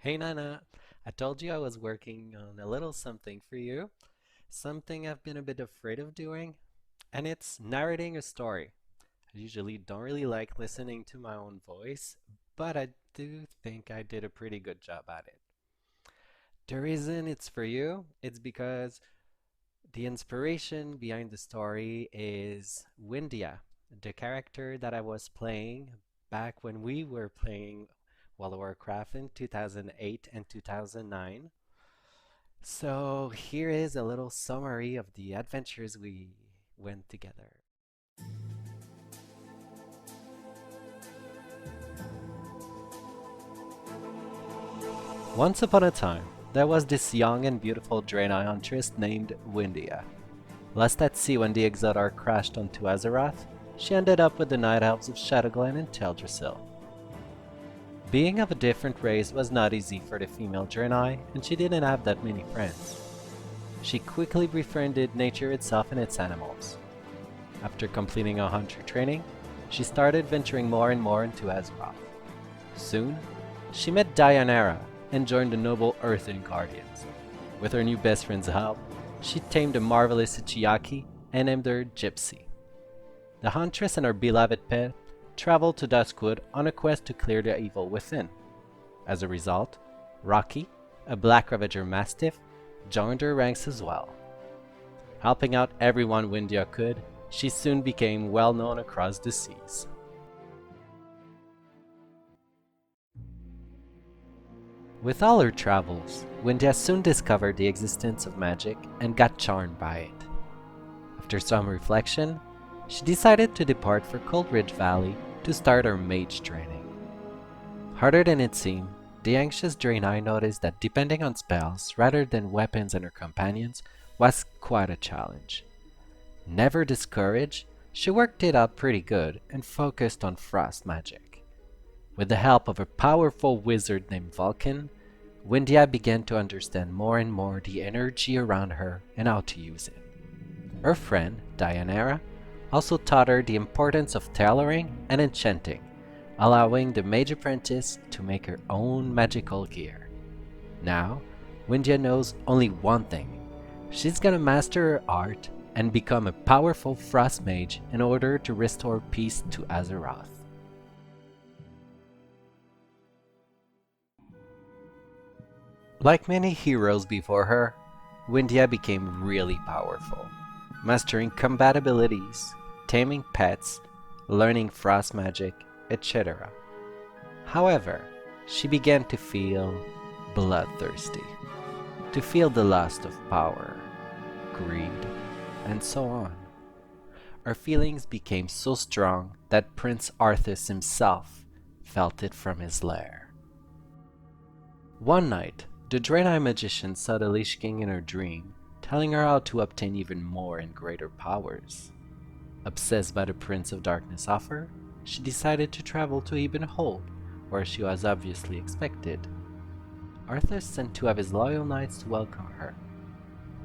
Hey Nana, I told you I was working on a little something for you, something I've been a bit afraid of doing, and it's narrating a story. I usually don't really like listening to my own voice, but I do think I did a pretty good job at it. The reason it's for you, it's because the inspiration behind the story is Wyndia, the character that I was playing back when we were playing World of Warcraft in 2008 and 2009. So here is a little summary of the adventures we went together. Once upon a time, there was this young and beautiful Draenei huntress named Wyndia. Lost at sea when the Exodar crashed onto Azeroth, she ended up with the Night Elves of Shadowglen and Teldrassil. Being of a different race was not easy for the female Draenei, and she didn't have that many friends. She quickly befriended nature itself and its animals. After completing a hunter training, she started venturing more and more into Azeroth. Soon, she met Dianera and joined the noble Earthen Guardians. With her new best friend's help, she tamed a marvelous Ichiyaki and named her Gypsy. The huntress and her beloved pet traveled to Duskwood on a quest to clear the evil within. As a result, Rocky, a Black Ravager Mastiff, joined her ranks as well. Helping out everyone Wyndia could, she soon became well known across the seas. With all her travels, Wyndia soon discovered the existence of magic and got charmed by it. After some reflection, she decided to depart for Coldridge Valley to start her mage training. Harder than it seemed, the anxious Draenei noticed that depending on spells rather than weapons and her companions was quite a challenge. Never discouraged, she worked it out pretty good and focused on frost magic. With the help of a powerful wizard named Vulcan, Wyndia began to understand more and more the energy around her and how to use it. Her friend, Dianera, also taught her the importance of tailoring and enchanting, allowing the mage apprentice to make her own magical gear. Now, Wyndia knows only one thing. She's gonna master her art and become a powerful frost mage in order to restore peace to Azeroth. Like many heroes before her, Wyndia became really powerful, mastering combat abilities, taming pets, learning frost magic, etc. However, she began to feel bloodthirsty, to feel the lust of power, greed, and so on. Her feelings became so strong that Prince Arthas himself felt it from his lair. One night, the Draenei magician saw the Lich King in her dream, telling her how to obtain even more and greater powers. Obsessed by the Prince of Darkness' offer, she decided to travel to Ebenhold, where she was obviously expected. Arthur sent two of his loyal knights to welcome her.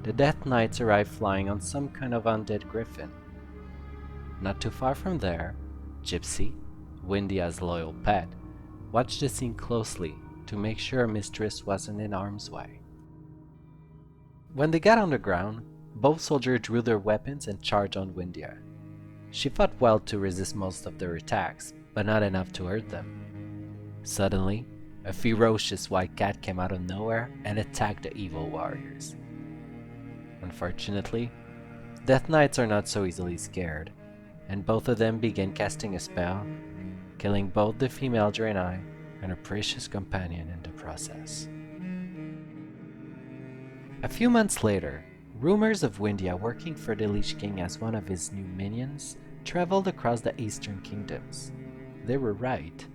The Death Knights arrived flying on some kind of undead griffin. Not too far from there, Gypsy, Wyndia's loyal pet, watched the scene closely to make sure her mistress wasn't in harm's way. When they got on the ground, both soldiers drew their weapons and charged on Wyndia. She fought well to resist most of their attacks, but not enough to hurt them. Suddenly, a ferocious white cat came out of nowhere and attacked the evil warriors. Unfortunately, Death Knights are not so easily scared, and both of them began casting a spell, killing both the female Draenei and her precious companion in the process. A few months later, rumors of Wyndia working for the Lich King as one of his new minions traveled across the eastern kingdoms. They were right.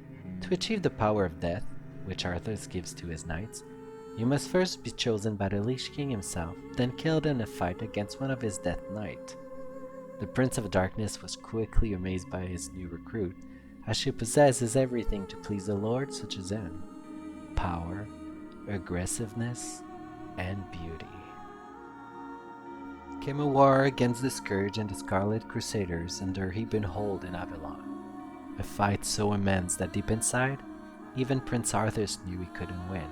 To achieve the power of death, which Arthur gives to his knights, you must first be chosen by the Lich King himself, then killed in a fight against one of his Death Knight. The Prince of Darkness was quickly amazed by his new recruit, as she possesses everything to please the Lord such as him: power, aggressiveness, and beauty. Came a war against the Scourge and the Scarlet Crusaders under Ebenhold in Avalon. A fight so immense that deep inside, even Prince Arthur knew he couldn't win.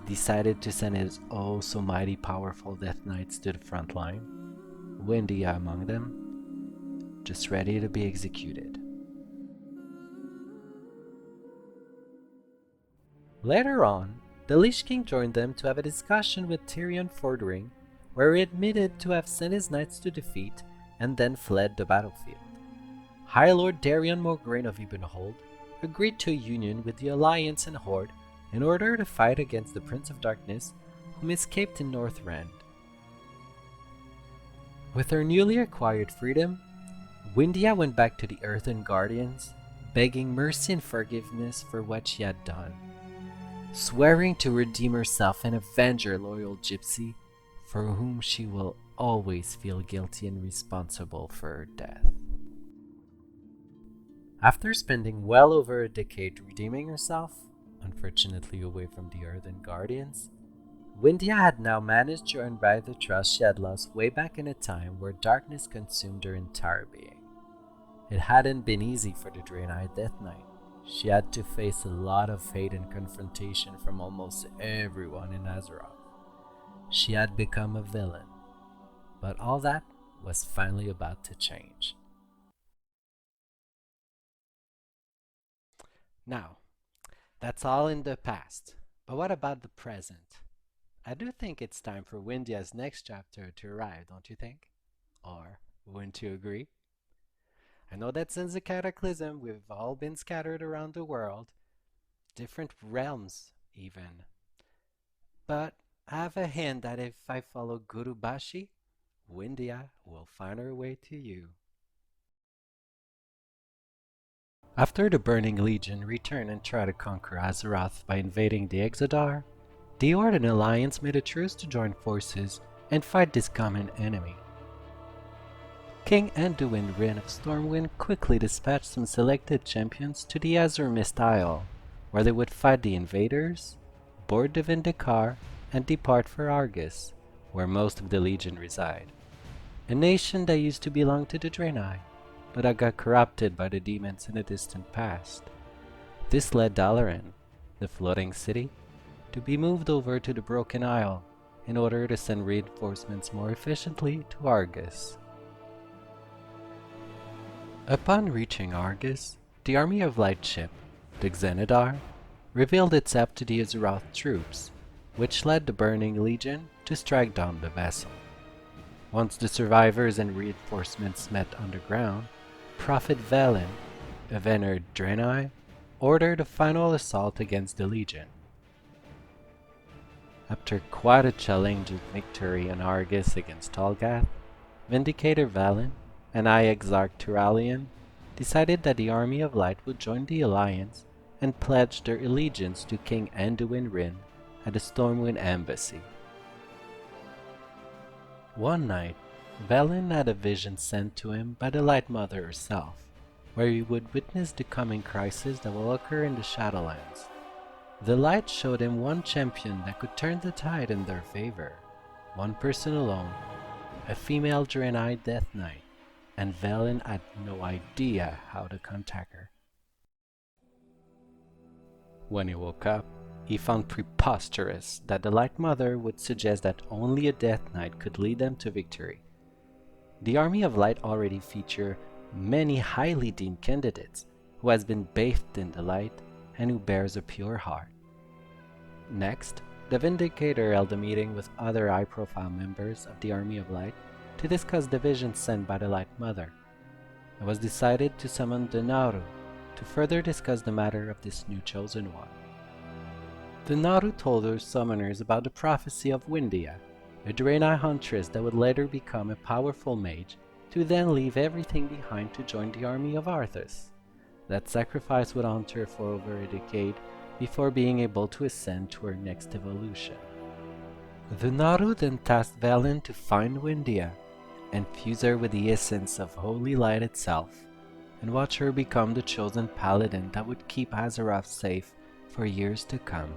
decided to send his oh so mighty powerful Death Knights to the front line, Wyndia among them, just ready to be executed. Later on, the Lich King joined them to have a discussion with Tyrion Fordring, where he admitted to have sent his knights to defeat and then fled the battlefield. High Lord Darion Mograine of Ebenhold agreed to a union with the Alliance and Horde in order to fight against the Prince of Darkness, whom escaped in Northrend. With her newly acquired freedom, Wyndia went back to the Earthen Guardians, begging mercy and forgiveness for what she had done, swearing to redeem herself and avenge her loyal gypsy, for whom she will always feel guilty and responsible for her death. After spending well over a decade redeeming herself, unfortunately away from the Earthen Guardians, Wyndia had now managed to earn back the trust she had lost way back in a time where darkness consumed her entire being. It hadn't been easy for the Draenei Death Knight. She had to face a lot of hate and confrontation from almost everyone in Azeroth. She had become a villain, but all that was finally about to change. Now, that's all in the past, but what about the present? I do think it's time for Wyndia's next chapter to arrive, don't you think? Or wouldn't you agree? I know that since the cataclysm, we've all been scattered around the world, different realms even. But I have a hint that if I follow Gurubashi, Wyndia will find her way to you. After the Burning Legion returned and tried to conquer Azeroth by invading the Exodar, the Horde and Alliance made a truce to join forces and fight this common enemy. King Anduin Wrynn of Stormwind quickly dispatched some selected champions to the Azure Mist Isle, where they would fight the invaders, board the Vindicar, and depart for Argus, where most of the Legion reside, a nation that used to belong to the Draenei, but that got corrupted by the demons in the distant past. This led Dalaran, the floating city, to be moved over to the Broken Isle in order to send reinforcements more efficiently to Argus. Upon reaching Argus, the Army of Light ship, the Xenadar, revealed itself to the Azeroth troops, which led the Burning Legion to strike down the vessel. Once the survivors and reinforcements met underground, Prophet Velen, a venered Draenei, ordered a final assault against the Legion. After quite a challenging victory on Argus against Tolgath, Vindicator Velen and High Exarch Turalian decided that the Army of Light would join the Alliance and pledge their allegiance to King Anduin Wrynn at the Stormwind Embassy. One night, Velen had a vision sent to him by the Light Mother herself, where he would witness the coming crisis that will occur in the Shadowlands. The Light showed him one champion that could turn the tide in their favor, one person alone, a female Draenei Death Knight, and Velen had no idea how to contact her. When he woke up, he found preposterous that the Light Mother would suggest that only a Death Knight could lead them to victory. The Army of Light already featured many highly deemed candidates who has been bathed in the light and who bears a pure heart. Next, the Vindicator held a meeting with other high-profile members of the Army of Light to discuss the vision sent by the Light Mother. It was decided to summon the Naru to further discuss the matter of this new chosen one. The Naru told her summoners about the prophecy of Wyndia, a Draenei huntress that would later become a powerful mage, to then leave everything behind to join the army of Arthas. That sacrifice would haunt her for over a decade before being able to ascend to her next evolution. The Naru then tasked Velen to find Wyndia and fuse her with the essence of holy light itself, and watch her become the chosen paladin that would keep Azeroth safe for years to come.